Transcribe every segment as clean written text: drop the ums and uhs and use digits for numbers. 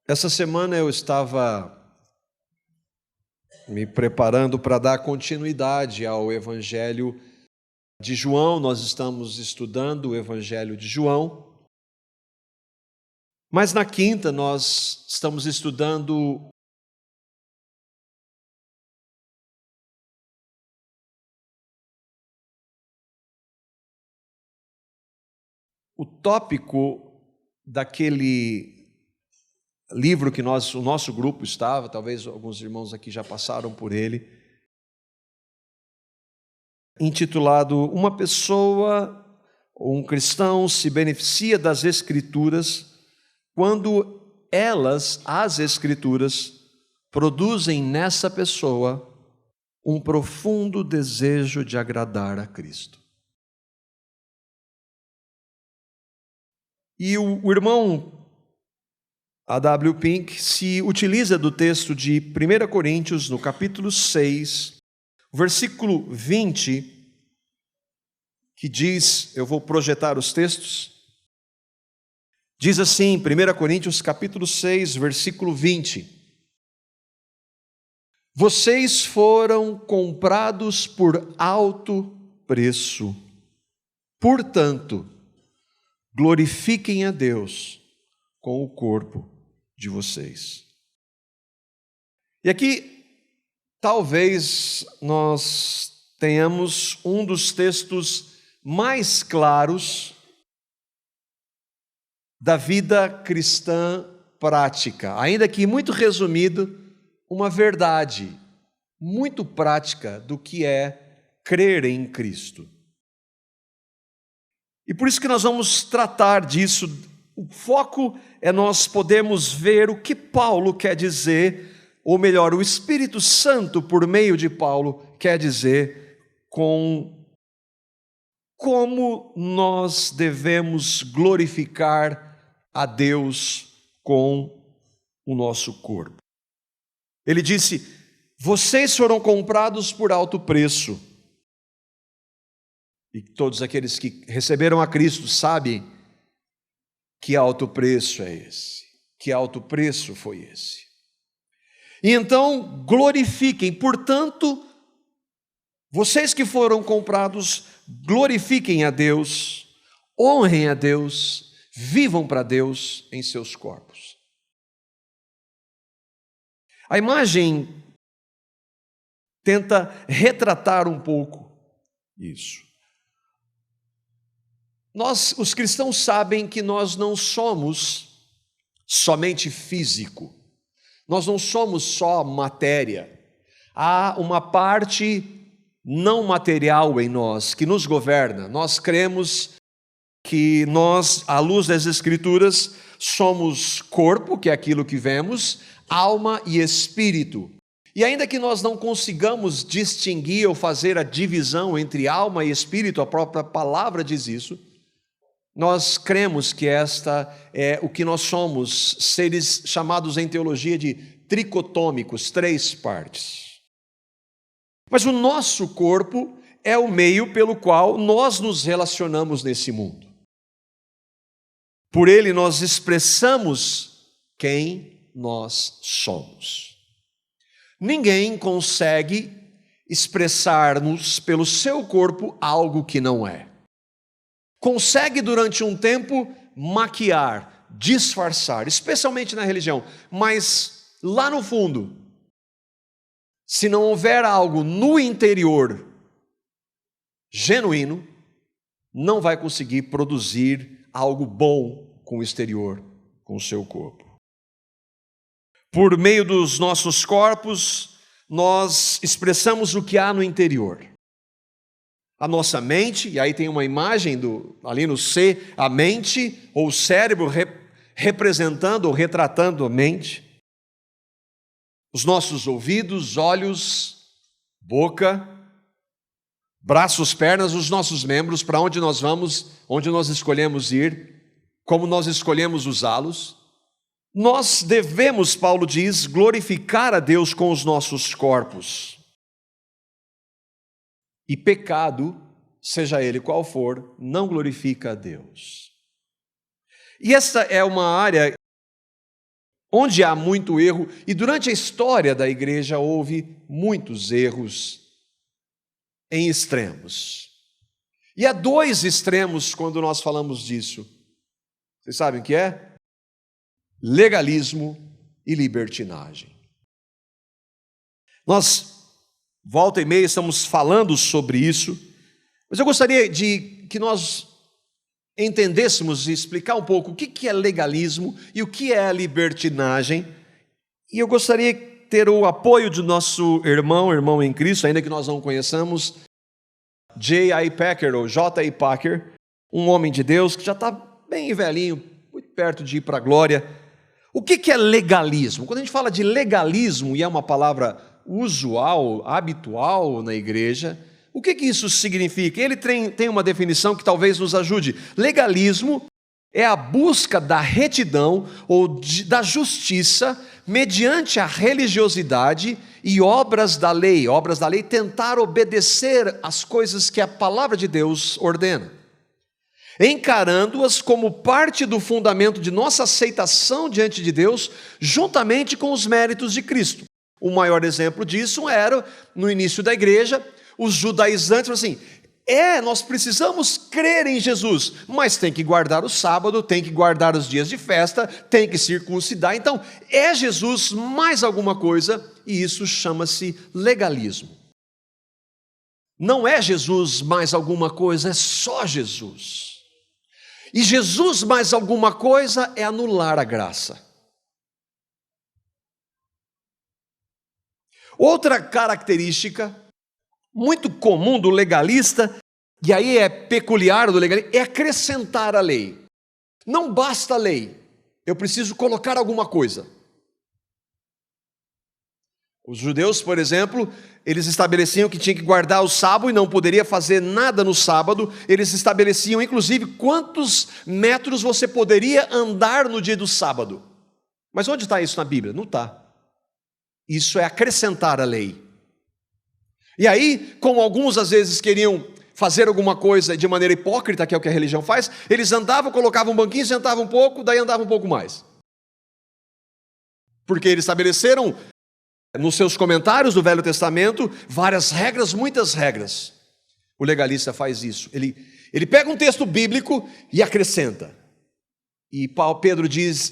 Essa semana eu estava me preparando para dar continuidade ao Evangelho de João. Nós estamos estudando o Evangelho de João, mas na quinta nós estamos estudando o tópico daquele livro que o nosso grupo estava, talvez alguns irmãos aqui já passaram por ele, intitulado Uma pessoa ou um cristão se beneficia das Escrituras quando elas, as Escrituras, produzem nessa pessoa um profundo desejo de agradar a Cristo. E o irmão A.W. Pink se utiliza do texto de 1 Coríntios, no capítulo 6, versículo 20, que diz, eu vou projetar os textos, diz assim, 1 Coríntios capítulo 6, versículo 20: Vocês foram comprados por alto preço, portanto, glorifiquem a Deus com o corpo de vocês. E aqui, talvez nós tenhamos um dos textos mais claros da vida cristã prática, ainda que muito resumido, uma verdade muito prática do que é crer em Cristo. E por isso que nós vamos tratar disso. O foco é nós podermos ver o que Paulo quer dizer, ou melhor, o Espírito Santo, por meio de Paulo, quer dizer com como nós devemos glorificar a Deus com o nosso corpo. Ele disse: vocês foram comprados por alto preço. E todos aqueles que receberam a Cristo sabem que alto preço é esse, que alto preço foi esse. E então glorifiquem, portanto, vocês que foram comprados, glorifiquem a Deus, honrem a Deus, vivam para Deus em seus corpos. A imagem tenta retratar um pouco isso. Nós, os cristãos, sabem que nós não somos somente físico, nós não somos só matéria. Há uma parte não material em nós que nos governa. Nós cremos que nós, à luz das Escrituras, somos corpo, que é aquilo que vemos, alma e espírito. E ainda que nós não consigamos distinguir ou fazer a divisão entre alma e espírito, a própria palavra diz isso, nós cremos que esta é o que nós somos, seres chamados em teologia de tricotômicos, 3 partes. Mas o nosso corpo é o meio pelo qual nós nos relacionamos nesse mundo. Por ele nós expressamos quem nós somos. Ninguém consegue expressar-nos pelo seu corpo algo que não é. Consegue durante um tempo maquiar, disfarçar, especialmente na religião, mas lá no fundo, se não houver algo no interior genuíno, não vai conseguir produzir algo bom com o exterior, com o seu corpo. Por meio dos nossos corpos, nós expressamos o que há no interior. A nossa mente, e aí tem uma imagem ali no C, a mente, ou o cérebro representando ou retratando a mente. Os nossos ouvidos, olhos, boca, braços, pernas, os nossos membros, para onde nós vamos, onde nós escolhemos ir, como nós escolhemos usá-los. Nós devemos, Paulo diz, glorificar a Deus com os nossos corpos. E pecado, seja ele qual for, não glorifica a Deus. E esta é uma área onde há muito erro, e durante a história da igreja houve muitos erros em extremos. E há dois extremos quando nós falamos disso. Vocês sabem o que é? Legalismo e libertinagem. Nós, volta e meia, estamos falando sobre isso, mas eu gostaria de que nós entendêssemos e explicar um pouco o que é legalismo e o que é a libertinagem. E eu gostaria de ter o apoio de nosso irmão em Cristo, ainda que nós não conheçamos, J.I. Packer, ou J.I. Packer, um homem de Deus que já está bem velhinho, muito perto de ir para a glória. O que é legalismo? Quando a gente fala de legalismo, e é uma palavra usual, habitual na igreja, o que isso significa? Ele tem uma definição que talvez nos ajude. Legalismo é a busca da retidão ou da justiça mediante a religiosidade e obras da lei. Obras da lei, tentar obedecer às coisas que a palavra de Deus ordena, encarando-as como parte do fundamento de nossa aceitação diante de Deus, juntamente com os méritos de Cristo. O maior exemplo disso era, no início da igreja, os judaizantes falaram assim, nós precisamos crer em Jesus, mas tem que guardar o sábado, tem que guardar os dias de festa, tem que circuncidar. Então, é Jesus mais alguma coisa, e isso chama-se legalismo. Não é Jesus mais alguma coisa, é só Jesus. E Jesus mais alguma coisa é anular a graça. Outra característica muito comum do legalista, e aí é peculiar do legalista, é acrescentar a lei. Não basta a lei, eu preciso colocar alguma coisa. Os judeus, por exemplo, eles estabeleciam que tinha que guardar o sábado e não poderia fazer nada no sábado. Eles estabeleciam, inclusive, quantos metros você poderia andar no dia do sábado. Mas onde está isso na Bíblia? Não está. Isso é acrescentar a lei. E aí, como alguns às vezes queriam fazer alguma coisa de maneira hipócrita, que é o que a religião faz, eles andavam, colocavam um banquinho, sentavam um pouco, daí andavam um pouco mais. Porque eles estabeleceram, nos seus comentários do Velho Testamento, várias regras, muitas regras. O legalista faz isso. Ele pega um texto bíblico e acrescenta. E Pedro diz,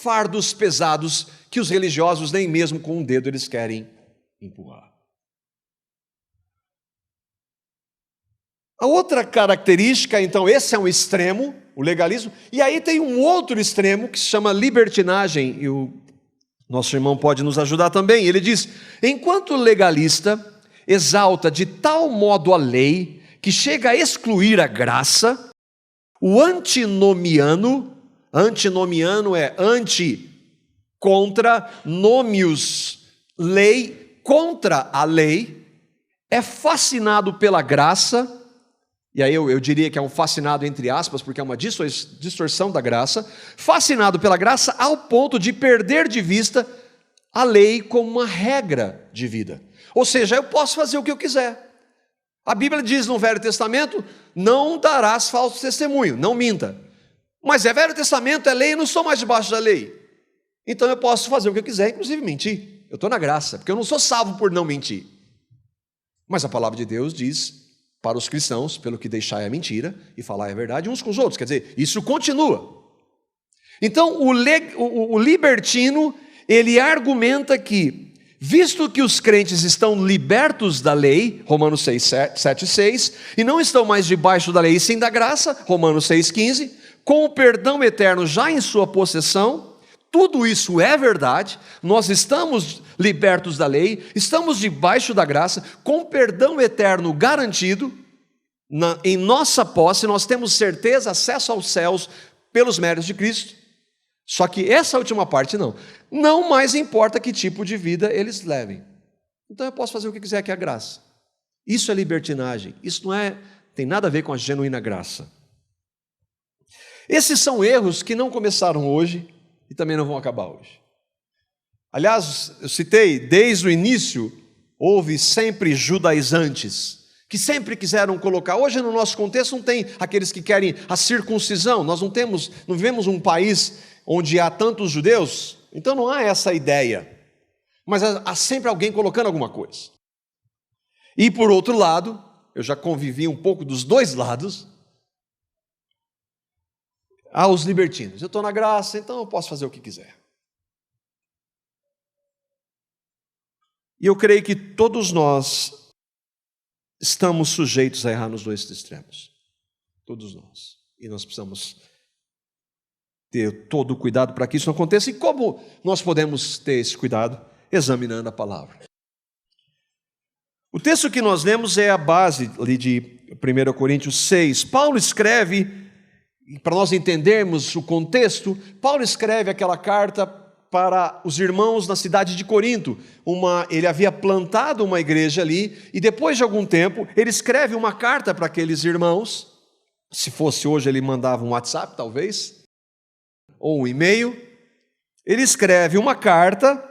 fardos pesados que os religiosos nem mesmo com um dedo eles querem empurrar. A outra característica, então, esse é um extremo, o legalismo, e aí tem um outro extremo que se chama libertinagem, e o nosso irmão pode nos ajudar também. Ele diz, enquanto o legalista exalta de tal modo a lei, que chega a excluir a graça, o antinomiano é anti, contra, nomios, lei, contra a lei, é fascinado pela graça. E aí eu diria que é um fascinado entre aspas, porque é uma distorção da graça, fascinado pela graça ao ponto de perder de vista a lei como uma regra de vida. Ou seja, eu posso fazer o que eu quiser. A Bíblia diz no Velho Testamento, não darás falso testemunho, não minta. Mas é Velho Testamento, é lei, eu não sou mais debaixo da lei. Então eu posso fazer o que eu quiser, inclusive mentir. Eu estou na graça, porque eu não sou salvo por não mentir. Mas a palavra de Deus diz para os cristãos, pelo que deixar a mentira e falar a verdade uns com os outros. Quer dizer, isso continua. Então, o libertino, ele argumenta que, visto que os crentes estão libertos da lei, Romanos 7:6, e não estão mais debaixo da lei, e sim da graça, Romanos 6:15, com o perdão eterno já em sua possessão, tudo isso é verdade, nós estamos libertos da lei, estamos debaixo da graça, com perdão eterno garantido, em nossa posse, nós temos certeza, acesso aos céus pelos méritos de Cristo. Só que essa última parte não mais importa que tipo de vida eles levem. Então eu posso fazer o que quiser, que é a graça. Isso é libertinagem, isso tem nada a ver com a genuína graça. Esses são erros que não começaram hoje, e também não vão acabar hoje. Aliás, eu citei, desde o início, houve sempre judaizantes, que sempre quiseram colocar, hoje no nosso contexto não tem aqueles que querem a circuncisão, nós não vivemos um país onde há tantos judeus, Então não há essa ideia, mas há sempre alguém colocando alguma coisa. E por outro lado, eu já convivi um pouco dos dois lados, há os libertinos. Eu estou na graça, então eu posso fazer o que quiser. E eu creio que todos nós estamos sujeitos a errar nos dois extremos. Todos nós. E nós precisamos ter todo o cuidado para que isso não aconteça. E como nós podemos ter esse cuidado? Examinando a palavra. O texto que nós lemos é a base ali de 1 Coríntios 6. Paulo escreve, para nós entendermos o contexto, Paulo escreve aquela carta para os irmãos na cidade de Corinto. Ele havia plantado uma igreja ali, e depois de algum tempo, ele escreve uma carta para aqueles irmãos. Se fosse hoje, ele mandava um WhatsApp, talvez, ou um e-mail. Ele escreve uma carta,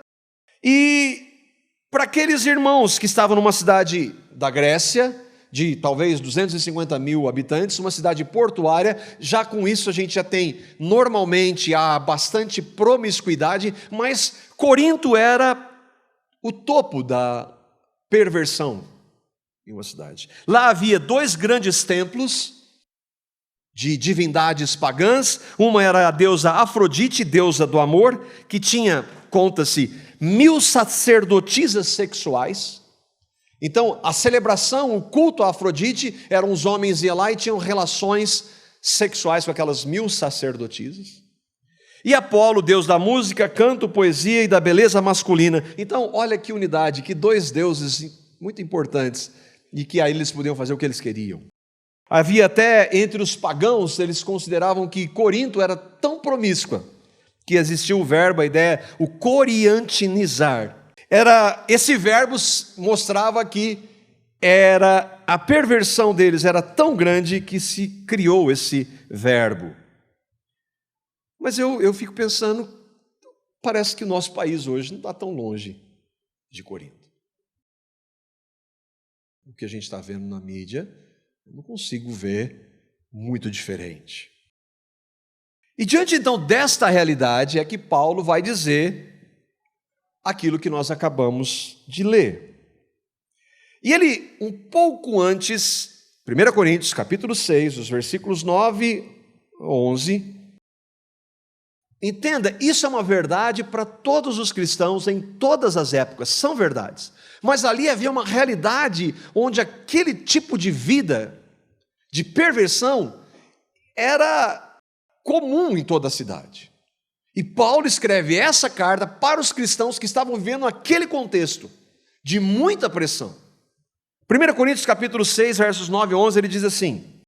e para aqueles irmãos que estavam numa cidade da Grécia, de talvez 250 mil habitantes, uma cidade portuária, já com isso a gente já tem, normalmente, há bastante promiscuidade, mas Corinto era o topo da perversão em uma cidade. Lá havia 2 grandes templos de divindades pagãs, uma era a deusa Afrodite, deusa do amor, que tinha, conta-se, 1000 sacerdotisas sexuais. Então, a celebração, o culto a Afrodite, eram os homens iam lá e tinham relações sexuais com aquelas 1000 sacerdotisas. E Apolo, deus da música, canto, poesia e da beleza masculina. Então, olha que unidade, que 2 deuses muito importantes, e que aí eles podiam fazer o que eles queriam. Havia até, entre os pagãos, eles consideravam que Corinto era tão promíscua, que existia o verbo, a ideia, o coriantinizar. Esse verbo mostrava que a perversão deles era tão grande que se criou esse verbo. Mas eu fico pensando, parece que o nosso país hoje não está tão longe de Corinto. O que a gente está vendo na mídia, eu não consigo ver muito diferente. E diante então desta realidade é que Paulo vai dizer aquilo que nós acabamos de ler. E ele, um pouco antes, 1 Coríntios capítulo 6, os versículos 9 a 11, entenda, isso é uma verdade para todos os cristãos em todas as épocas, são verdades. Mas ali havia uma realidade onde aquele tipo de vida, de perversão, era comum em toda a cidade. E Paulo escreve essa carta para os cristãos que estavam vivendo aquele contexto de muita pressão. 1 Coríntios capítulo 6, versos 9 e 11, ele diz assim,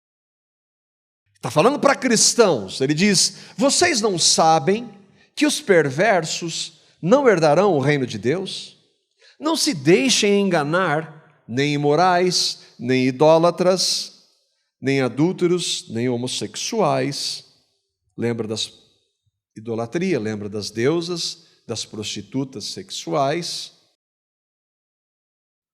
está falando para cristãos, ele diz, vocês não sabem que os perversos não herdarão o reino de Deus? Não se deixem enganar, nem imorais, nem idólatras, nem adúlteros, nem homossexuais. Lembra das idolatria, lembra das deusas, das prostitutas sexuais,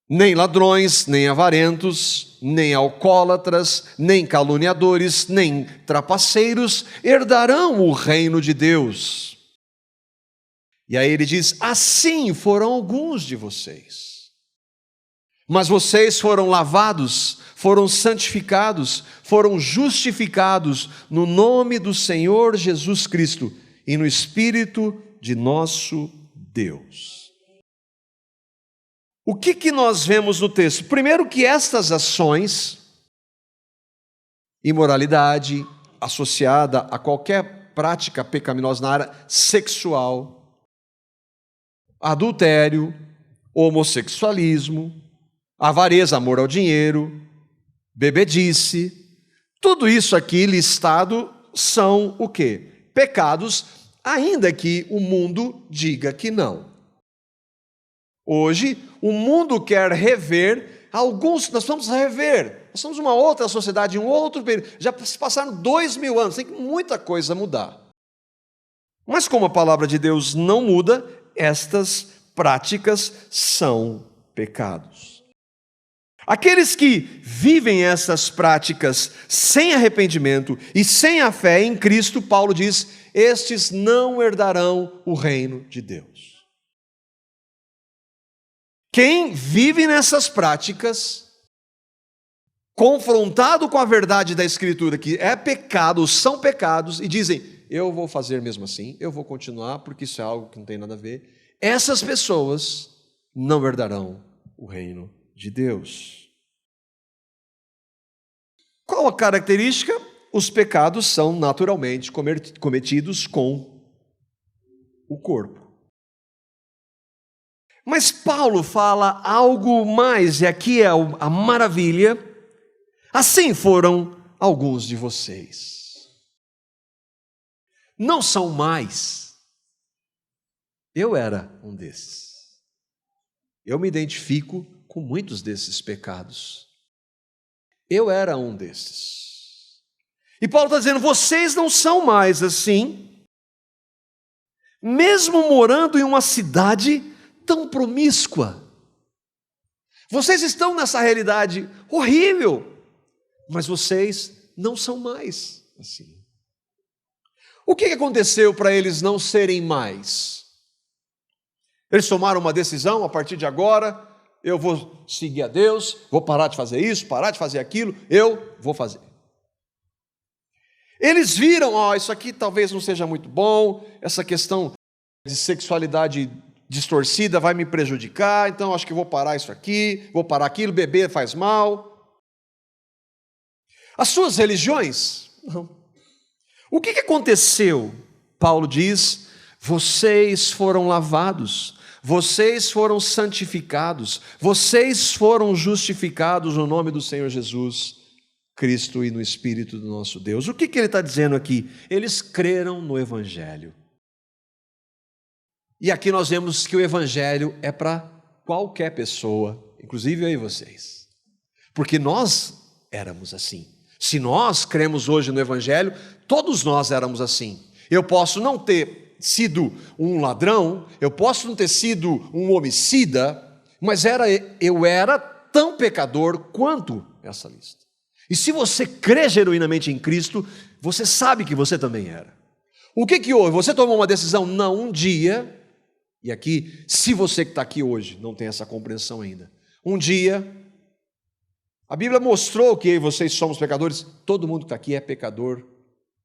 nem ladrões, nem avarentos, nem alcoólatras, nem caluniadores, nem trapaceiros herdarão o reino de Deus. E aí ele diz, assim foram alguns de vocês. Mas vocês foram lavados, foram santificados, foram justificados no nome do Senhor Jesus Cristo e no Espírito de nosso Deus. O que nós vemos no texto? Primeiro que estas ações, imoralidade associada a qualquer prática pecaminosa na área sexual, adultério, homossexualismo, avareza, amor ao dinheiro, bebedice, tudo isso aqui listado são o quê? Pecados, ainda que o mundo diga que não. Hoje, o mundo quer rever alguns, nós vamos rever, nós somos uma outra sociedade, um outro período, já se passaram 2000 anos, tem muita coisa mudar. Mas como a palavra de Deus não muda, estas práticas são pecados. Aqueles que vivem essas práticas sem arrependimento e sem a fé em Cristo, Paulo diz, estes não herdarão o reino de Deus. Quem vive nessas práticas, confrontado com a verdade da Escritura, que é pecado, são pecados, e dizem, eu vou fazer mesmo assim, eu vou continuar, porque isso é algo que não tem nada a ver, essas pessoas não herdarão o reino de Deus. Qual a característica? Os pecados são naturalmente cometidos com o corpo. Mas Paulo fala algo mais, e aqui é a maravilha. Assim foram alguns de vocês. Não são mais. Eu era um desses. Eu me identifico com muitos desses pecados. Eu era um desses. E Paulo está dizendo, vocês não são mais assim, mesmo morando em uma cidade tão promíscua. Vocês estão nessa realidade horrível, mas vocês não são mais assim. O que aconteceu para eles não serem mais? Eles tomaram uma decisão, a partir de agora, eu vou seguir a Deus, vou parar de fazer isso, parar de fazer aquilo, eu vou fazer. Eles viram, isso aqui talvez não seja muito bom, essa questão de sexualidade distorcida vai me prejudicar, então acho que vou parar isso aqui, vou parar aquilo, beber faz mal. As suas religiões? Não. O que aconteceu? Paulo diz, vocês foram lavados, vocês foram santificados, vocês foram justificados no nome do Senhor Jesus Cristo e no Espírito do nosso Deus. O que ele está dizendo aqui? Eles creram no Evangelho. E aqui nós vemos que o Evangelho é para qualquer pessoa, inclusive eu e vocês. Porque nós éramos assim. Se nós cremos hoje no Evangelho, todos nós éramos assim. Eu posso não ter sido um ladrão, eu posso não ter sido um homicida, mas eu era tão pecador quanto essa lista. E se você crê genuinamente em Cristo, você sabe que você também era. O que houve? Você tomou uma decisão? Não, um dia, e aqui, se você que está aqui hoje não tem essa compreensão ainda, um dia, a Bíblia mostrou que eu e vocês somos pecadores, todo mundo que está aqui é pecador,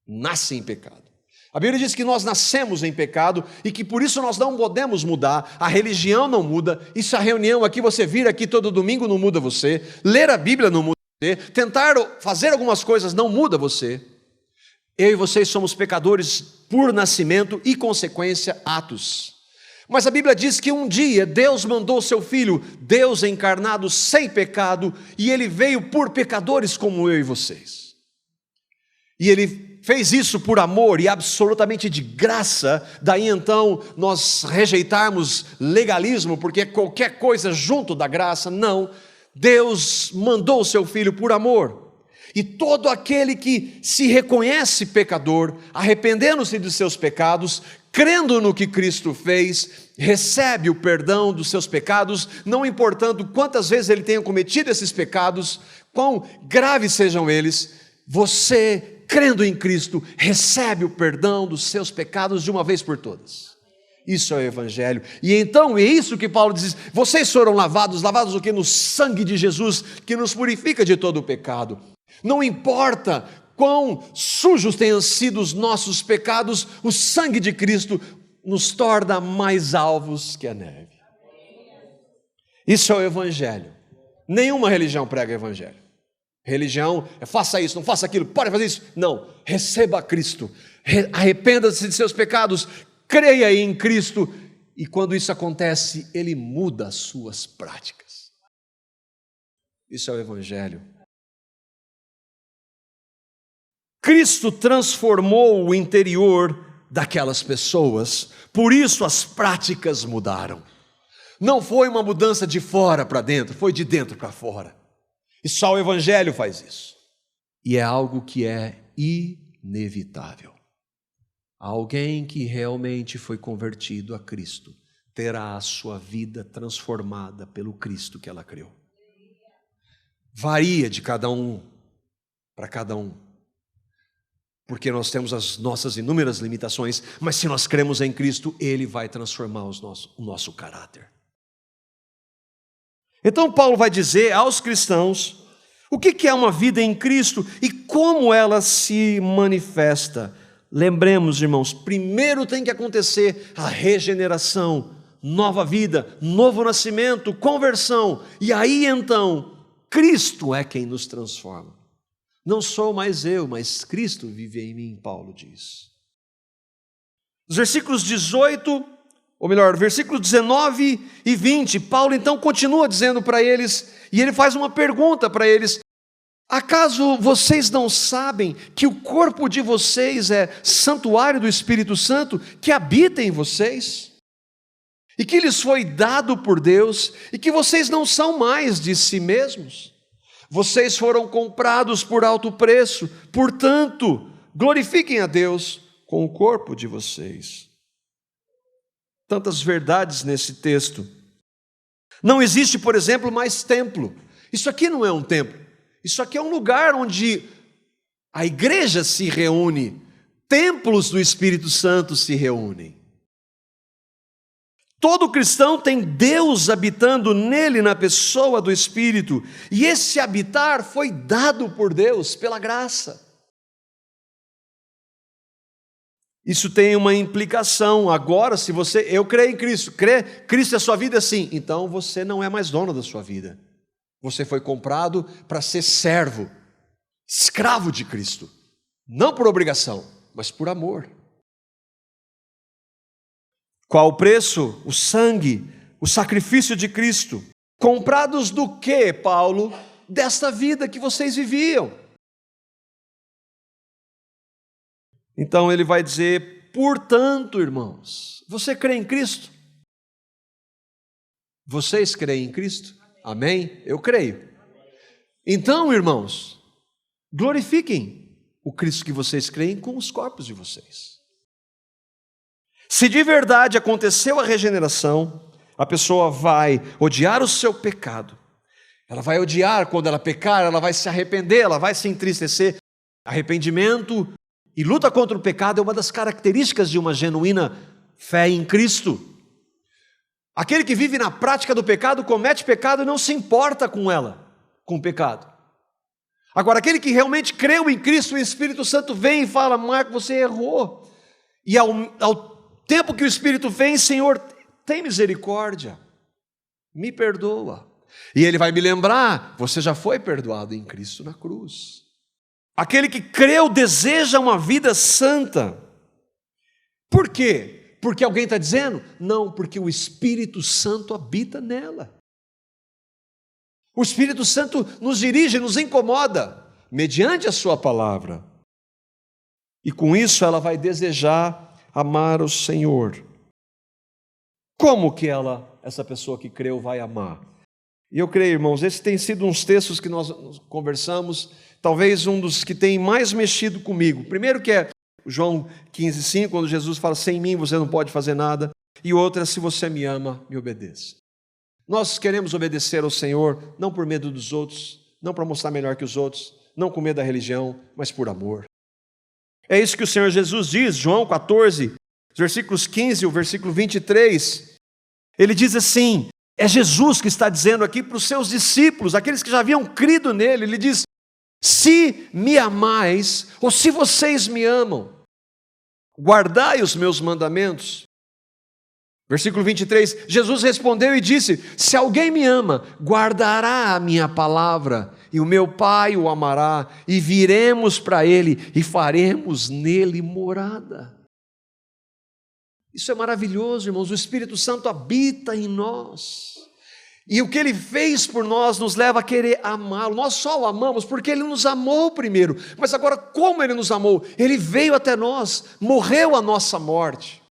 nasce em pecado. A Bíblia diz que nós nascemos em pecado e que por isso nós não podemos mudar, a religião não muda, isso a reunião aqui, você vir aqui todo domingo não muda você, ler a Bíblia não muda você, tentar fazer algumas coisas não muda você. Eu e vocês somos pecadores por nascimento e consequência, atos. Mas a Bíblia diz que um dia Deus mandou o seu Filho, Deus encarnado sem pecado, e Ele veio por pecadores como eu e vocês. E Ele fez isso por amor e absolutamente de graça, daí então nós rejeitarmos legalismo, porque qualquer coisa junto da graça, não. Deus mandou o seu Filho por amor. E todo aquele que se reconhece pecador, arrependendo-se dos seus pecados, crendo no que Cristo fez, recebe o perdão dos seus pecados, não importando quantas vezes ele tenha cometido esses pecados, quão graves sejam eles, você, crendo em Cristo, recebe o perdão dos seus pecados de uma vez por todas. Isso é o Evangelho. E então é isso que Paulo diz, vocês foram lavados o quê? No sangue de Jesus, que nos purifica de todo o pecado. Não importa quão sujos tenham sido os nossos pecados, o sangue de Cristo nos torna mais alvos que a neve. Isso é o Evangelho. Nenhuma religião prega o Evangelho. Religião é faça isso, não faça aquilo, pode fazer isso. Não, receba Cristo, arrependa-se de seus pecados, creia em Cristo, e quando isso acontece, Ele muda as suas práticas. Isso é o Evangelho. Cristo transformou o interior daquelas pessoas, por isso as práticas mudaram. Não foi uma mudança de fora para dentro, foi de dentro para fora. E só o Evangelho faz isso. E é algo que é inevitável. Alguém que realmente foi convertido a Cristo terá a sua vida transformada pelo Cristo que ela criou. Varia de cada um para cada um. porque nós temos as nossas inúmeras limitações, mas se nós cremos em Cristo, Ele vai transformar o nosso caráter. Então Paulo vai dizer aos cristãos o que é uma vida em Cristo e como ela se manifesta. Lembremos, irmãos, primeiro tem que acontecer a regeneração, nova vida, novo nascimento, conversão, e aí então, Cristo é quem nos transforma. Não sou mais eu, mas Cristo vive em mim, Paulo diz. Os versículos 18, ou melhor, versículos 19 e 20, Paulo então continua dizendo para eles, e ele faz uma pergunta para eles: acaso vocês não sabem que o corpo de vocês é santuário do Espírito Santo que habita em vocês? E que lhes foi dado por Deus, e que vocês não são mais de si mesmos? Vocês foram comprados por alto preço, portanto, glorifiquem a Deus com o corpo de vocês. Tantas verdades nesse texto. Não existe, por exemplo, mais templo. Isso aqui não é um templo. Isso aqui é um lugar onde a igreja se reúne, templos do Espírito Santo se reúnem. Todo cristão tem Deus habitando nele, na pessoa do Espírito, e esse habitar foi dado por Deus, pela graça. Isso tem uma implicação. Agora, se eu creio em Cristo, Cristo é a sua vida, sim, então você não é mais dono da sua vida. Você foi comprado para ser servo, escravo de Cristo, não por obrigação, mas por amor. Qual o preço? O sangue, o sacrifício de Cristo. Comprados do quê, Paulo? Desta vida que vocês viviam. Então ele vai dizer: portanto, irmãos, você crê em Cristo? Vocês creem em Cristo? Amém? Eu creio. Então, irmãos, glorifiquem o Cristo que vocês creem com os corpos de vocês. Se de verdade aconteceu a regeneração, a pessoa vai odiar o seu pecado. Ela vai odiar quando ela pecar, ela vai se arrepender, ela vai se entristecer. Arrependimento e luta contra o pecado é uma das características de uma genuína fé em Cristo. Aquele que vive na prática do pecado, comete pecado e não se importa com com o pecado. Agora, aquele que realmente creu em Cristo, o Espírito Santo vem e fala: Marco, você errou. E ao tempo que o Espírito vem: Senhor, tem misericórdia, me perdoa. E Ele vai me lembrar: você já foi perdoado em Cristo na cruz. Aquele que creu deseja uma vida santa. Por quê? Porque alguém está dizendo? Não, porque o Espírito Santo habita nela. O Espírito Santo nos dirige, nos incomoda, mediante a sua palavra. E com isso ela vai desejar amar o Senhor. Como que essa pessoa que creu, vai amar? E eu creio, irmãos, esses têm sido uns textos que nós conversamos, talvez um dos que tem mais mexido comigo. Primeiro que é João 15,5, quando Jesus fala: sem mim você não pode fazer nada. E outra: se você me ama, me obedeça. Nós queremos obedecer ao Senhor, não por medo dos outros, não para mostrar melhor que os outros, não com medo da religião, mas por amor. É isso que o Senhor Jesus diz, João 14, versículos 15 e o versículo 23. Ele diz assim, é Jesus que está dizendo aqui para os seus discípulos, aqueles que já haviam crido nele. Ele diz: se me amais, ou se vocês me amam, guardai os meus mandamentos. Versículo 23, Jesus respondeu e disse: se alguém me ama, guardará a minha palavra, e o meu Pai o amará, e viremos para ele, e faremos nele morada. Isso é maravilhoso, irmãos. O Espírito Santo habita em nós, e o que Ele fez por nós nos leva a querer amá-lo. Nós só o amamos porque Ele nos amou primeiro, mas agora, como Ele nos amou? Ele veio até nós, morreu a nossa morte,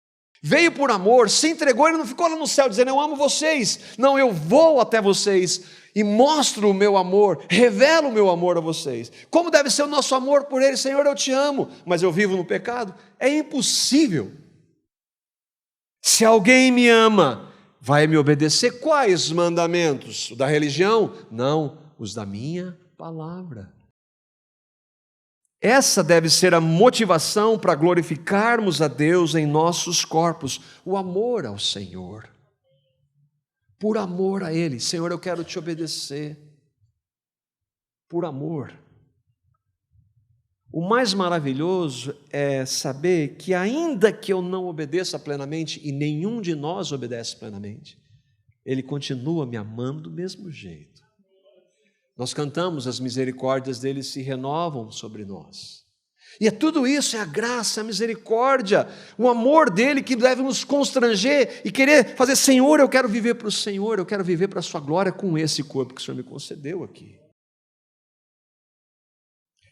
veio por amor, se entregou. Ele não ficou lá no céu dizendo: eu amo vocês. Não, eu vou até vocês e mostro o meu amor, revelo o meu amor a vocês. Como deve ser o nosso amor por Ele? Senhor, eu te amo, mas eu vivo no pecado? É impossível. Se alguém me ama, vai me obedecer. Quais mandamentos? O da religião? Não, os da minha palavra. Essa deve ser a motivação para glorificarmos a Deus em nossos corpos, o amor ao Senhor. Por amor a Ele. Senhor, eu quero te obedecer. Por amor. O mais maravilhoso é saber que ainda que eu não obedeça plenamente, e nenhum de nós obedece plenamente, Ele continua me amando do mesmo jeito. Nós cantamos, as misericórdias dele se renovam sobre nós. E tudo isso é a graça, a misericórdia, o amor dele que deve nos constranger e querer fazer, Senhor, eu quero viver para o Senhor, eu quero viver para a sua glória com esse corpo que o Senhor me concedeu aqui.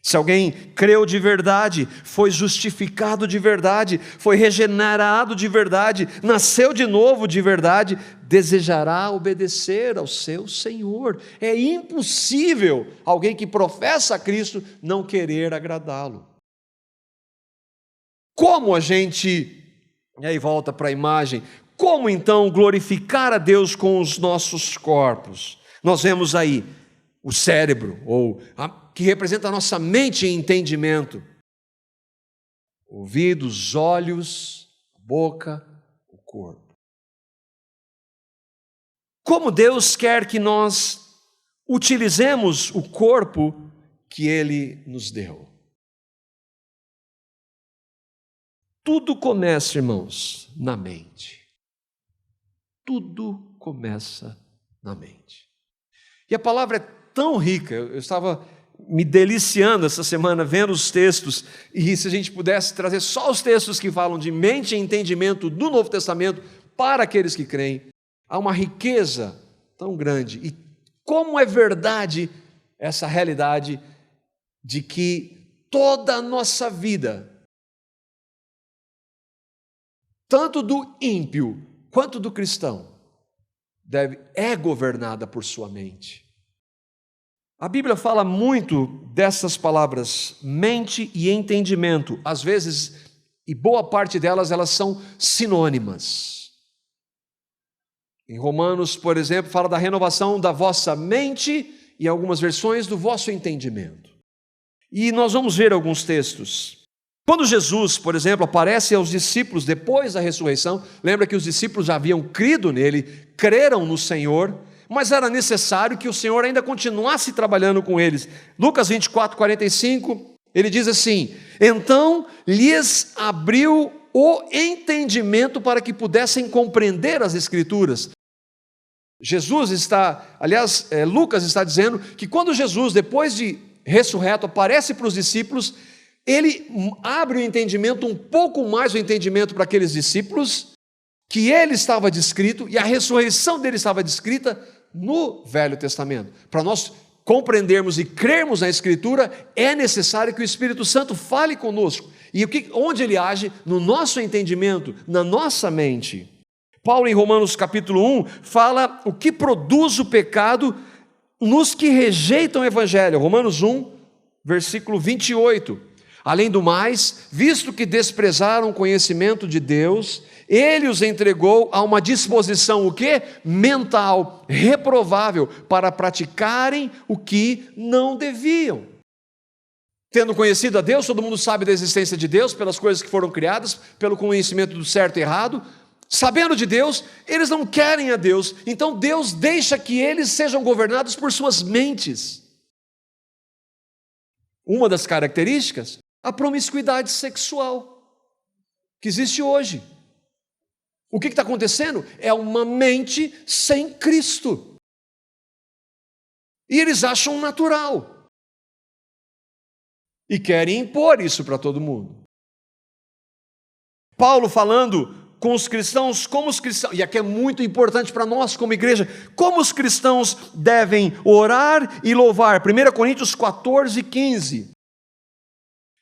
Se alguém creu de verdade, foi justificado de verdade, foi regenerado de verdade, nasceu de novo de verdade, desejará obedecer ao seu Senhor. É impossível alguém que professa a Cristo não querer agradá-lo. Como a gente, e aí volta para a imagem, como então glorificar a Deus com os nossos corpos? Nós vemos aí o cérebro, que representa a nossa mente e entendimento. Ouvidos, olhos, boca, o corpo. Como Deus quer que nós utilizemos o corpo que Ele nos deu. Tudo começa, irmãos, na mente. Tudo começa na mente. E a palavra é tão rica, eu estava me deliciando essa semana vendo os textos, e se a gente pudesse trazer só os textos que falam de mente e entendimento do Novo Testamento para aqueles que creem, há uma riqueza tão grande. E como é verdade essa realidade de que toda a nossa vida, tanto do ímpio quanto do cristão, é governada por sua mente. A Bíblia fala muito dessas palavras, mente e entendimento. Às vezes, e boa parte delas, elas são sinônimas. Em Romanos, por exemplo, fala da renovação da vossa mente e em algumas versões do vosso entendimento. E nós vamos ver alguns textos. Quando Jesus, por exemplo, aparece aos discípulos depois da ressurreição, lembra que os discípulos já haviam crido nele, creram no Senhor, mas era necessário que o Senhor ainda continuasse trabalhando com eles. Lucas 24, 45, ele diz assim: então lhes abriu o entendimento para que pudessem compreender as Escrituras. Lucas está dizendo que quando Jesus, depois de ressurreto, aparece para os discípulos, ele abre o entendimento, um pouco mais o entendimento para aqueles discípulos, que ele estava descrito e a ressurreição dele estava descrita no Velho Testamento. Para nós compreendermos e crermos na Escritura, é necessário que o Espírito Santo fale conosco. E onde ele age? No nosso entendimento, na nossa mente. Paulo, em Romanos capítulo 1, fala o que produz o pecado nos que rejeitam o Evangelho. Romanos 1, versículo 28. Além do mais, visto que desprezaram o conhecimento de Deus, Ele os entregou a uma disposição, o quê? Mental, reprovável, para praticarem o que não deviam. Tendo conhecido a Deus, todo mundo sabe da existência de Deus, pelas coisas que foram criadas, pelo conhecimento do certo e errado. Sabendo de Deus, eles não querem a Deus, então Deus deixa que eles sejam governados por suas mentes. Uma das características, a promiscuidade sexual que existe hoje. O que está acontecendo? É uma mente sem Cristo. E eles acham natural. E querem impor isso para todo mundo. Paulo falando com os cristãos, como os cristãos, e aqui é muito importante para nós como igreja, como os cristãos devem orar e louvar. 1 Coríntios 14, 15.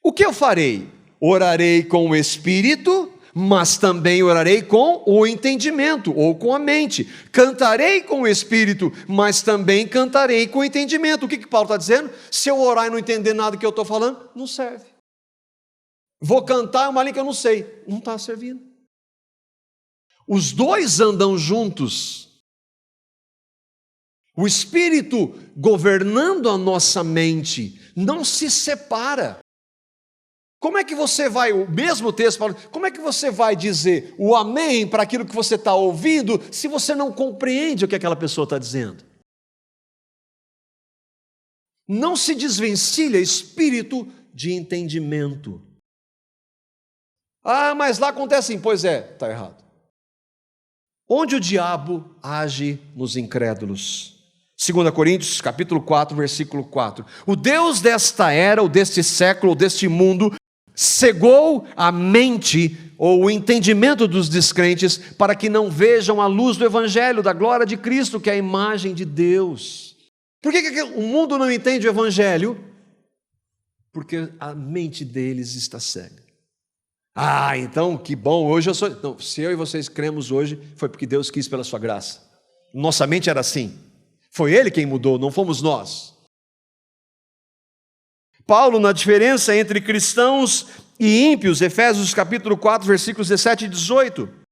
O que eu farei? Orarei com o Espírito, mas também orarei com o entendimento, ou com a mente. Cantarei com o Espírito, mas também cantarei com o entendimento. O que Paulo está dizendo? Se eu orar e não entender nada que eu estou falando, não serve. Vou cantar uma língua que eu não sei, não está servindo. Os dois andam juntos. O Espírito governando a nossa mente não se separa. Como é que você vai, o mesmo texto, como é que você vai dizer o amém para aquilo que você está ouvindo, se você não compreende o que aquela pessoa está dizendo? Não se desvencilha espírito de entendimento. Ah, mas lá acontece assim. Pois é, está errado. Onde o diabo age nos incrédulos? 2 Coríntios, capítulo 4, versículo 4. O Deus desta era, ou deste século, ou deste mundo, cegou a mente ou o entendimento dos descrentes para que não vejam a luz do Evangelho, da glória de Cristo, que é a imagem de Deus. Por que o mundo não entende o Evangelho? Porque a mente deles está cega. Ah, então que bom, hoje eu sou... Não, se eu e vocês cremos hoje, foi porque Deus quis pela sua graça. Nossa mente era assim. Foi Ele quem mudou, não fomos nós. Paulo, na diferença entre cristãos e ímpios, Efésios capítulo 4, versículos 17 e 18.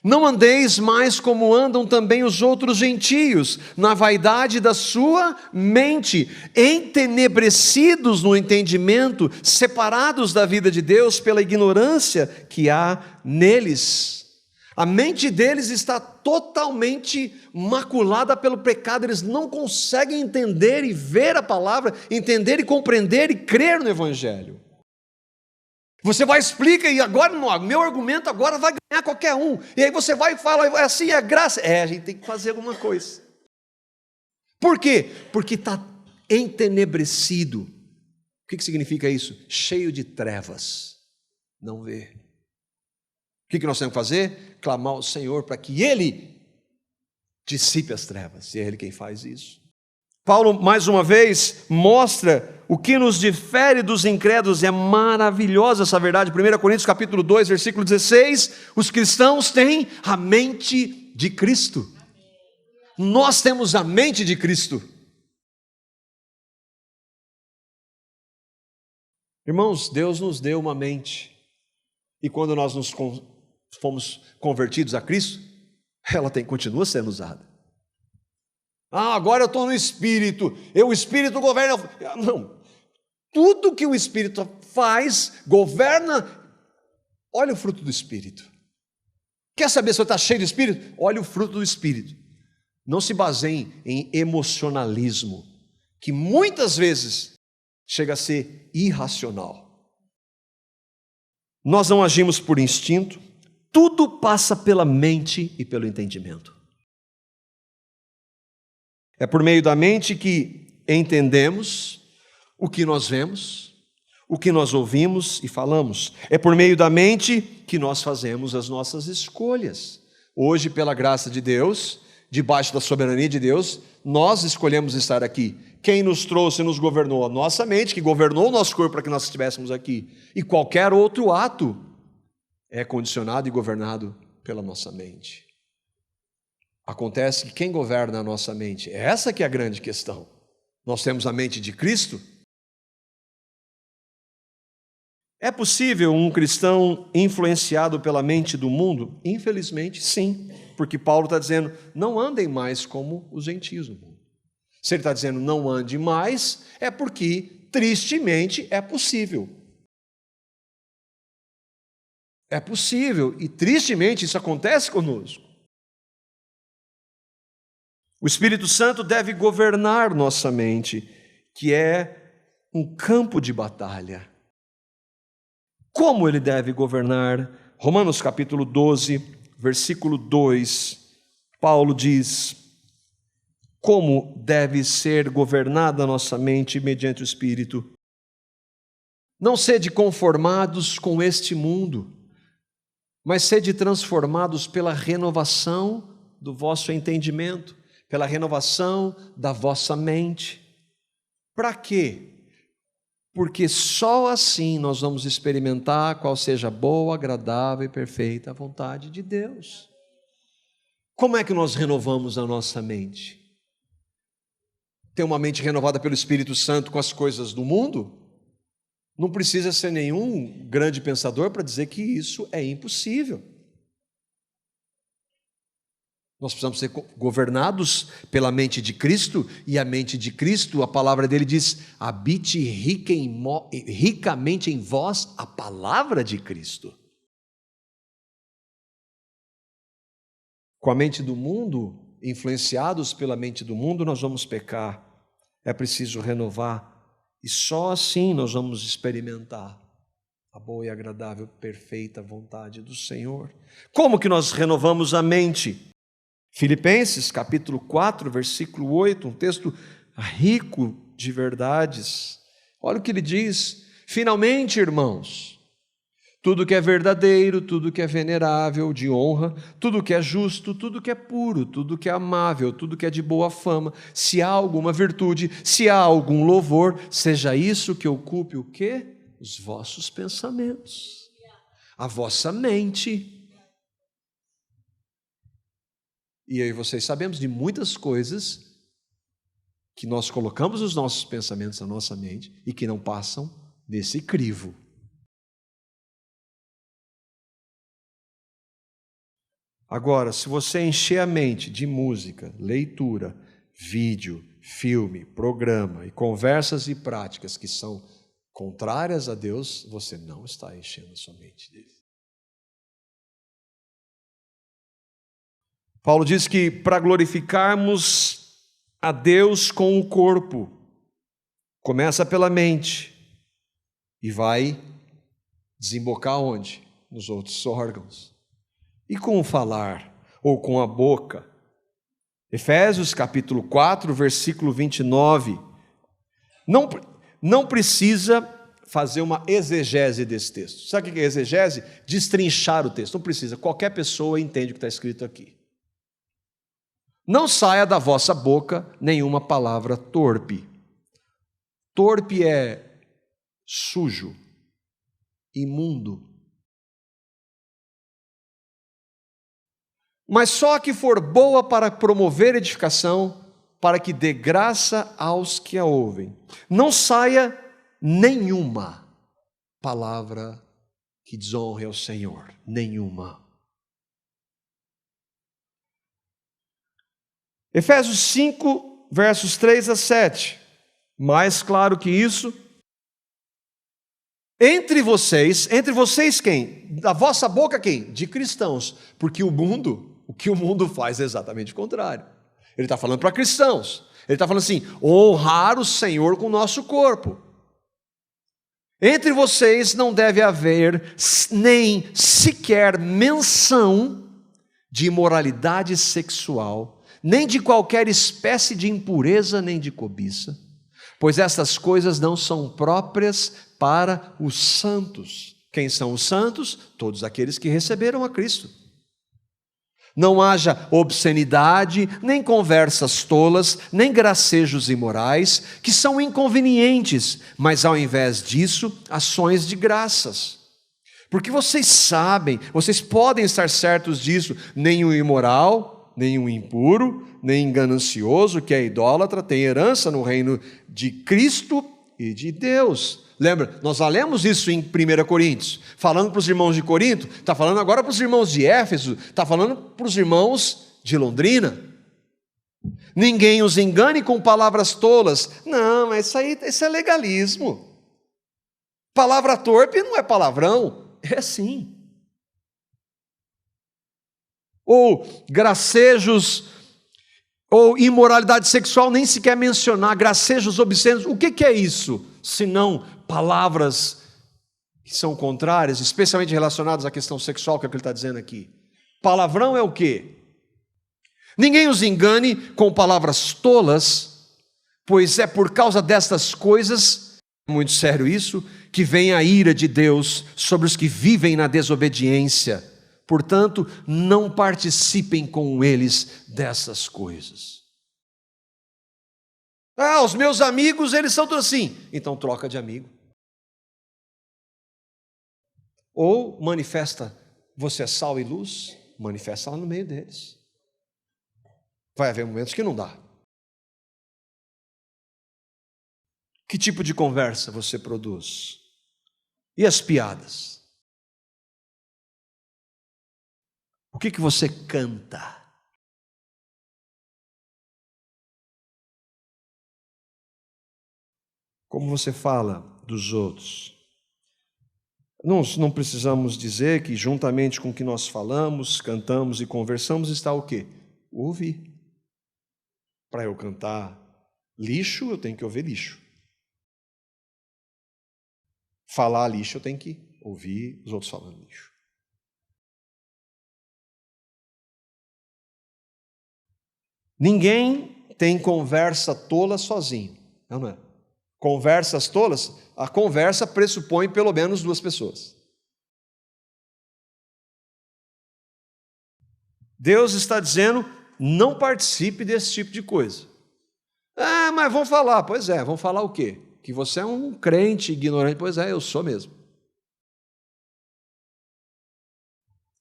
Não andeis mais como andam também os outros gentios, na vaidade da sua mente, entenebrecidos no entendimento, separados da vida de Deus pela ignorância que há neles. A mente deles está totalmente maculada pelo pecado, eles não conseguem entender e ver a palavra, entender e compreender e crer no Evangelho. Você vai explicar e agora não, meu argumento agora vai ganhar qualquer um. E aí você vai e fala, assim é graça. A gente tem que fazer alguma coisa. Por quê? Porque está entenebrecido. O que significa isso? Cheio de trevas. Não vê. O que nós temos que fazer? Clamar ao Senhor para que Ele dissipe as trevas. E é Ele quem faz isso. Paulo, mais uma vez, mostra o que nos difere dos incrédulos. É maravilhosa essa verdade. 1 Coríntios capítulo 2, versículo 16. Os cristãos têm a mente de Cristo. Nós temos a mente de Cristo. Irmãos, Deus nos deu uma mente. E quando nós fomos convertidos a Cristo, ela continua sendo usada. Ah, agora eu estou no Espírito, o Espírito governa. Não, tudo que o Espírito faz, governa. Olha o fruto do Espírito. Quer saber se você está cheio de Espírito? Olha o fruto do Espírito. Não se baseie em emocionalismo, que muitas vezes chega a ser irracional. Nós não agimos por instinto, tudo passa pela mente e pelo entendimento. É por meio da mente que entendemos o que nós vemos, o que nós ouvimos e falamos. É por meio da mente que nós fazemos as nossas escolhas. Hoje, pela graça de Deus, debaixo da soberania de Deus, nós escolhemos estar aqui. Quem nos trouxe e nos governou? A nossa mente, que governou o nosso corpo para que nós estivéssemos aqui. E qualquer outro ato é condicionado e governado pela nossa mente. Acontece que quem governa a nossa mente? Essa que é a grande questão. Nós temos a mente de Cristo? É possível um cristão influenciado pela mente do mundo? Infelizmente, sim. Porque Paulo está dizendo, não andem mais como os gentios do mundo. Se ele está dizendo não ande mais, é porque, tristemente, é possível. É possível, e tristemente isso acontece conosco. O Espírito Santo deve governar nossa mente, que é um campo de batalha. Como ele deve governar? Romanos capítulo 12, versículo 2, Paulo diz, como deve ser governada a nossa mente mediante o Espírito. Não sede conformados com este mundo, mas sede transformados pela renovação do vosso entendimento, pela renovação da vossa mente. Para quê? Porque só assim nós vamos experimentar qual seja a boa, agradável e perfeita vontade de Deus. Como é que nós renovamos a nossa mente? Ter uma mente renovada pelo Espírito Santo com as coisas do mundo? Não precisa ser nenhum grande pensador para dizer que isso é impossível. Nós precisamos ser governados pela mente de Cristo, e a mente de Cristo, a palavra dele diz: habite ricamente em vós a palavra de Cristo. Com a mente do mundo, influenciados pela mente do mundo, nós vamos pecar. É preciso renovar, e só assim nós vamos experimentar a boa e agradável, perfeita vontade do Senhor. Como que nós renovamos a mente? Filipenses capítulo 4, versículo 8, um texto rico de verdades. Olha o que ele diz: finalmente, irmãos, tudo que é verdadeiro, tudo que é venerável, de honra, tudo que é justo, tudo que é puro, tudo que é amável, tudo que é de boa fama, se há alguma virtude, se há algum louvor, seja isso que ocupe o quê? Os vossos pensamentos, a vossa mente. E eu e vocês sabemos de muitas coisas que nós colocamos os nossos pensamentos na nossa mente e que não passam desse crivo. Agora, se você encher a mente de música, leitura, vídeo, filme, programa e conversas e práticas que são contrárias a Deus, você não está enchendo a sua mente dele. Paulo diz que para glorificarmos a Deus com o corpo, começa pela mente e vai desembocar onde? Nos outros órgãos. E com o falar, ou com a boca? Efésios capítulo 4, versículo 29. Não precisa fazer uma exegese desse texto. Sabe o que é exegese? Destrinchar o texto. Não precisa, qualquer pessoa entende o que está escrito aqui. Não saia da vossa boca nenhuma palavra torpe. Torpe é sujo, imundo. Mas só a que for boa para promover edificação, para que dê graça aos que a ouvem. Não saia nenhuma palavra que desonre ao Senhor, nenhuma. Efésios 5, versos 3 a 7. Mais claro que isso. Entre vocês quem? Da vossa boca quem? De cristãos. Porque o que o mundo faz é exatamente o contrário. Ele está falando para cristãos. Ele está falando assim: honrar o Senhor com o nosso corpo. Entre vocês não deve haver nem sequer menção de imoralidade sexual, nem de qualquer espécie de impureza, nem de cobiça, pois essas coisas não são próprias para os santos. Quem são os santos? Todos aqueles que receberam a Cristo. Não haja obscenidade, nem conversas tolas, nem gracejos imorais, que são inconvenientes, mas ao invés disso, ações de graças. Porque vocês sabem, vocês podem estar certos disso, nenhum imoral, nenhum impuro, nem ganancioso, que é idólatra, tem herança no reino de Cristo e de Deus. Lembra, nós já lemos isso em 1 Coríntios, falando para os irmãos de Corinto, está falando agora para os irmãos de Éfeso, está falando para os irmãos de Londrina. Ninguém os engane com palavras tolas. Não, mas isso é legalismo. Palavra torpe não é palavrão, é sim. Ou gracejos, ou imoralidade sexual, nem sequer mencionar, gracejos obscenos. O que é isso? Senão palavras que são contrárias, especialmente relacionadas à questão sexual, que é o que ele está dizendo aqui. Palavrão é o quê? Ninguém os engane com palavras tolas, pois é por causa destas coisas, muito sério isso, que vem a ira de Deus sobre os que vivem na desobediência. Portanto, não participem com eles dessas coisas. Os meus amigos, eles são todos assim. Então troca de amigo. Ou manifesta, você é sal e luz, manifesta lá no meio deles. Vai haver momentos que não dá. Que tipo de conversa você produz? E as piadas? O que você canta? Como você fala dos outros? Não precisamos dizer que juntamente com o que nós falamos, cantamos e conversamos está o quê? Ouvir. Para eu cantar lixo, eu tenho que ouvir lixo. Falar lixo, eu tenho que ouvir os outros falando lixo. Ninguém tem conversa tola sozinho, não é? Conversas tolas, a conversa pressupõe pelo menos duas pessoas. Deus está dizendo, não participe desse tipo de coisa. Ah, mas vão falar. Pois é, vão falar o quê? Que você é um crente ignorante. Pois é, eu sou mesmo.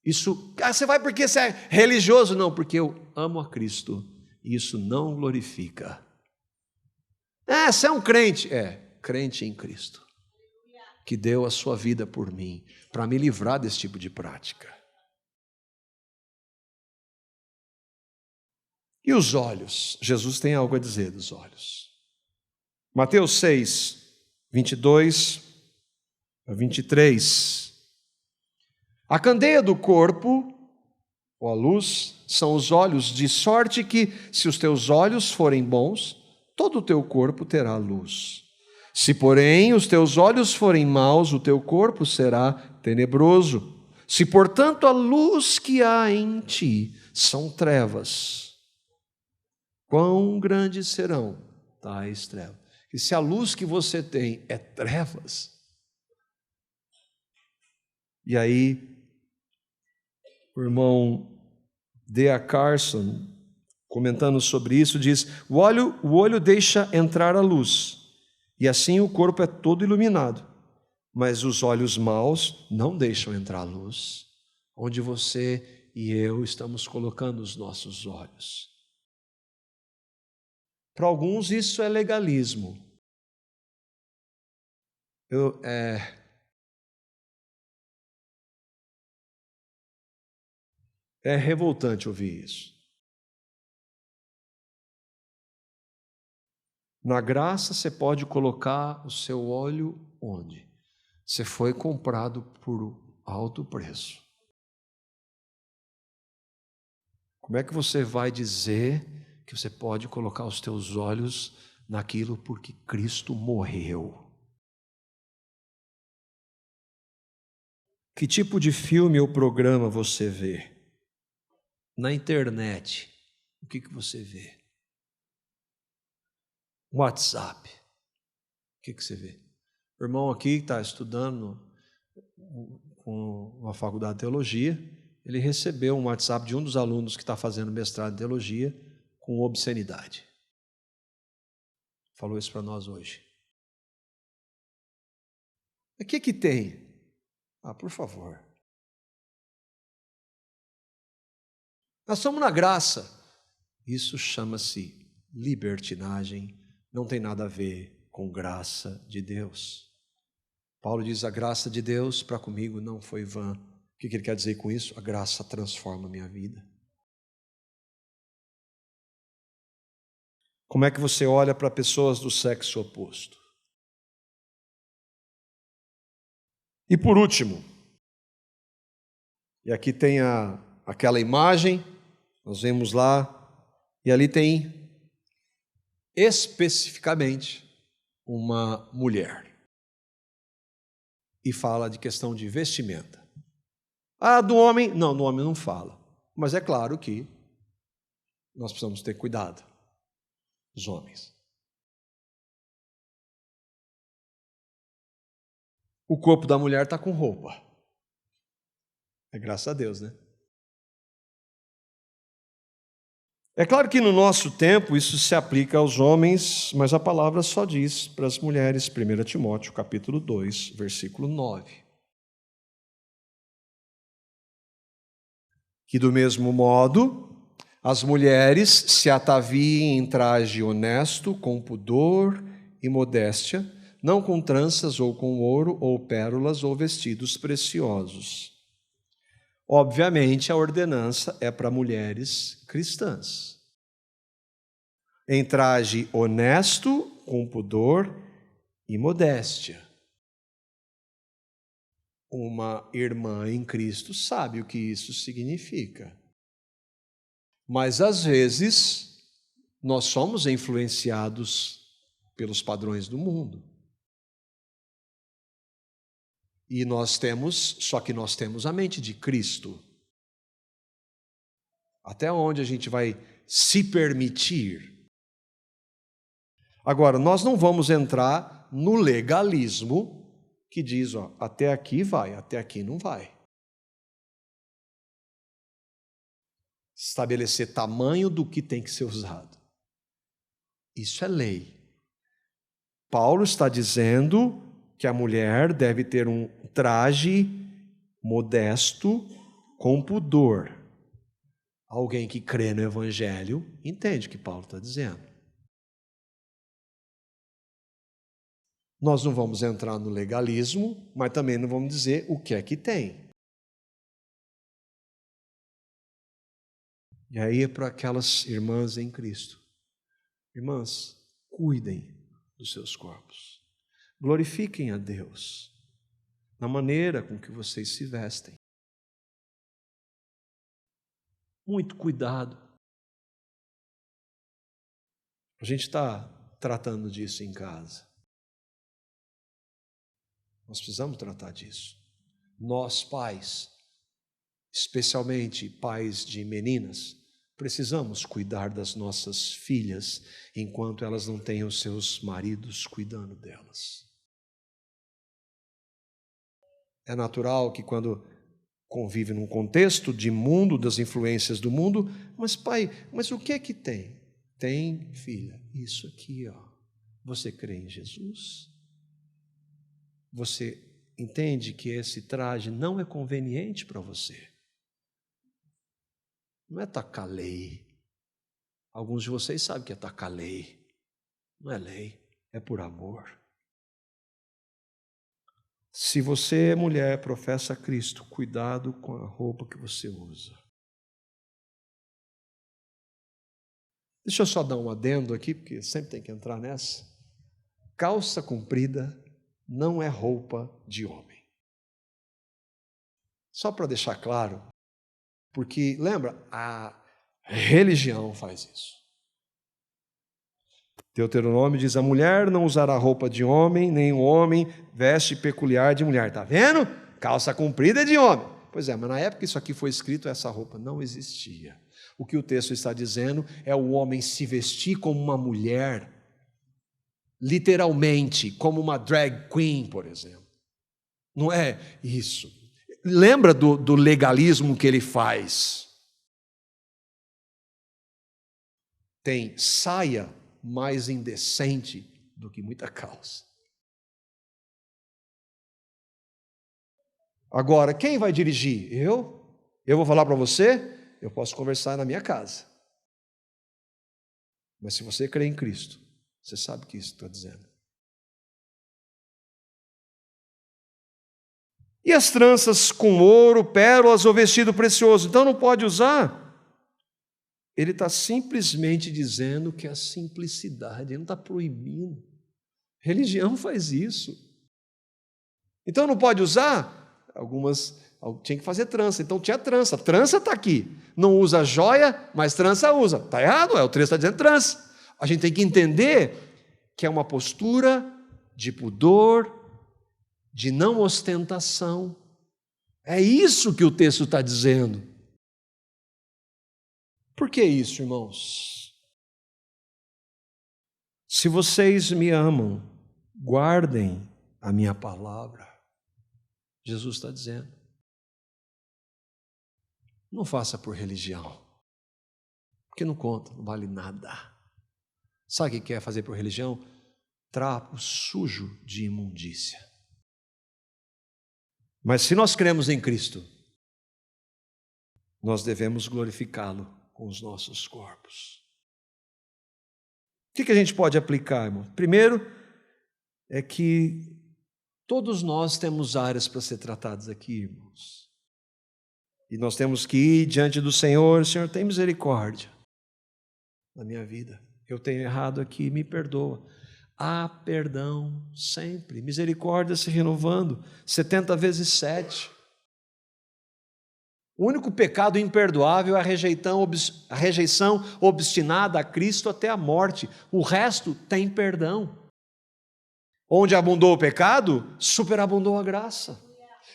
Isso, você vai porque você é religioso? Não, porque eu amo a Cristo. E isso não glorifica. Ah, você é um crente? É, crente em Cristo. Que deu a sua vida por mim, para me livrar desse tipo de prática. E os olhos? Jesus tem algo a dizer dos olhos. Mateus 6, 22 a 23. A candeia do corpo, ou a luz, são os olhos, de sorte que, se os teus olhos forem bons, todo o teu corpo terá luz. Se, porém, os teus olhos forem maus, o teu corpo será tenebroso. Se, portanto, a luz que há em ti são trevas, quão grandes serão tais trevas? E se a luz que você tem é trevas, e aí o irmão D.A. Carson, comentando sobre isso, diz: o olho deixa entrar a luz, e assim o corpo é todo iluminado, mas os olhos maus não deixam entrar a luz, onde você e eu estamos colocando os nossos olhos. Para alguns isso é legalismo. É revoltante ouvir isso. Na graça você pode colocar o seu óleo onde? Você foi comprado por alto preço. Como é que você vai dizer que você pode colocar os teus olhos naquilo porque Cristo morreu? Que tipo de filme ou programa você vê? Na internet, o que você vê? WhatsApp, o que você vê? O irmão aqui está estudando com uma faculdade de teologia, ele recebeu um WhatsApp de um dos alunos que está fazendo mestrado em teologia com obscenidade. Falou isso para nós hoje. O que tem? Por favor. Nós somos na graça. Isso chama-se libertinagem, não tem nada a ver com graça de Deus. Paulo diz: a graça de Deus para comigo não foi vã. O que ele quer dizer com isso? A graça transforma a minha vida. Como é que você olha para pessoas do sexo oposto? E por último, e aqui tem aquela imagem, nós vemos lá, e ali tem especificamente uma mulher. E fala de questão de vestimenta. Do homem? Não, do homem não fala. Mas é claro que nós precisamos ter cuidado, os homens. O corpo da mulher está com roupa. É graças a Deus, né? É claro que no nosso tempo isso se aplica aos homens, mas a palavra só diz para as mulheres, 1 Timóteo capítulo 2, versículo 9. Que do mesmo modo, as mulheres se ataviem em traje honesto, com pudor e modéstia, não com tranças ou com ouro ou pérolas ou vestidos preciosos. Obviamente, a ordenança é para mulheres cristãs. Em traje honesto, com pudor e modéstia. Uma irmã em Cristo sabe o que isso significa. Mas, às vezes, nós somos influenciados pelos padrões do mundo. E só que nós temos a mente de Cristo. Até onde a gente vai se permitir? Agora, nós não vamos entrar no legalismo que diz, até aqui vai, até aqui não vai. Estabelecer tamanho do que tem que ser usado. Isso é lei. Paulo está dizendo que a mulher deve ter um traje modesto, com pudor. Alguém que crê no Evangelho entende o que Paulo está dizendo. Nós não vamos entrar no legalismo, mas também não vamos dizer o que é que tem. E aí é para aquelas irmãs em Cristo. Irmãs, cuidem dos seus corpos. Glorifiquem a Deus na maneira com que vocês se vestem. Muito cuidado. A gente está tratando disso em casa. Nós precisamos tratar disso. Nós, pais, especialmente pais de meninas, precisamos cuidar das nossas filhas enquanto elas não têm os seus maridos cuidando delas. É natural que quando convive num contexto de mundo, das influências do mundo, mas pai, mas o que é que tem? Tem, filha, isso aqui, Você crê em Jesus? Você entende que esse traje não é conveniente para você? Não é tacar lei. Alguns de vocês sabem que é tacar lei. Não é lei, é por amor. Se você, mulher, professa Cristo, cuidado com a roupa que você usa. Deixa eu só dar um adendo aqui, porque sempre tem que entrar nessa. Calça comprida não é roupa de homem. Só para deixar claro, porque, lembra, a religião faz isso. Deuteronômio diz, a mulher não usará roupa de homem, nem o homem veste peculiar de mulher. Está vendo? Calça comprida é de homem. Pois é, mas na época que isso aqui foi escrito, essa roupa não existia. O que o texto está dizendo é o homem se vestir como uma mulher, literalmente, como uma drag queen, por exemplo. Não é isso. Lembra do legalismo que ele faz? Tem saia mais indecente do que muita calça. Agora, quem vai dirigir? Eu? Eu vou falar para você? Eu posso conversar na minha casa. Mas se você crê em Cristo, você sabe o que isso está dizendo. E as tranças com ouro, pérolas ou vestido precioso? Então não pode usar? Ele está simplesmente dizendo que a simplicidade, ele não está proibindo. Religião faz isso. Então não pode usar? Algumas tinha que fazer trança, então tinha trança. Trança está aqui. Não usa joia, mas trança usa. Está errado, o texto está dizendo trança. A gente tem que entender que é uma postura de pudor, de não ostentação. É isso que o texto está dizendo. Por que isso, irmãos? Se vocês me amam, guardem a minha palavra. Jesus está dizendo. Não faça por religião, porque não conta, não vale nada. Sabe o que é fazer por religião? Trapo sujo de imundícia. Mas se nós cremos em Cristo, nós devemos glorificá-lo com os nossos corpos. O que a gente pode aplicar, irmão? Primeiro, é que todos nós temos áreas para ser tratadas aqui, irmãos. E nós temos que ir diante do Senhor. Senhor, tem misericórdia na minha vida. Eu tenho errado aqui, me perdoa. há perdão sempre, misericórdia se renovando, 70 vezes 7. O único pecado imperdoável é a rejeição obstinada a Cristo até a morte. O resto tem perdão. Onde abundou o pecado, superabundou a graça.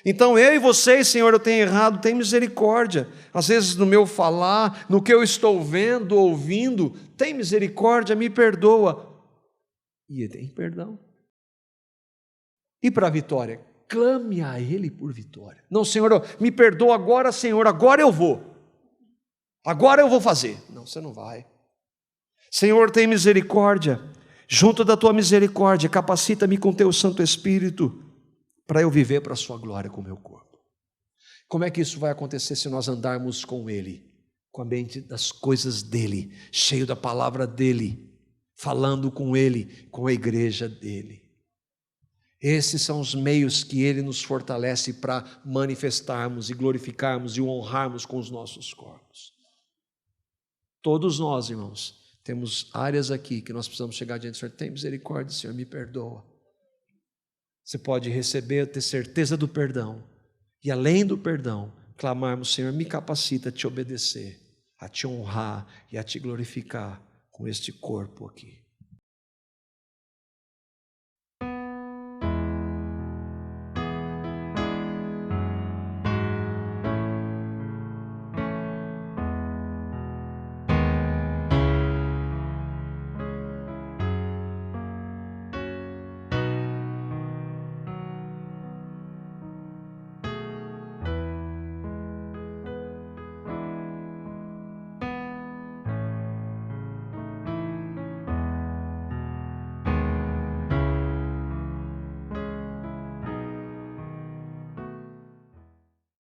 Então eu e vocês, Senhor, eu tenho errado, tem misericórdia. Às vezes no meu falar, no que eu estou vendo, ouvindo, tem misericórdia, me perdoa. E tem perdão. E para a vitória? Clame a Ele por vitória. Não, Senhor, me perdoa agora, Senhor, agora eu vou. Agora eu vou fazer. Não, você não vai. Senhor, tem misericórdia. Junto da tua misericórdia, capacita-me com teu Santo Espírito para eu viver para a sua glória com o meu corpo. Como é que isso vai acontecer se nós andarmos com Ele, com a mente das coisas dEle, cheio da palavra dEle, falando com Ele, com a igreja dEle? Esses são os meios que Ele nos fortalece para manifestarmos e glorificarmos e o honrarmos com os nossos corpos. Todos nós, irmãos, temos áreas aqui que nós precisamos chegar diante do Senhor. Tem misericórdia, Senhor, me perdoa. Você pode receber, ter certeza do perdão. E além do perdão, clamarmos, Senhor, me capacita a te obedecer, a te honrar e a te glorificar com este corpo aqui.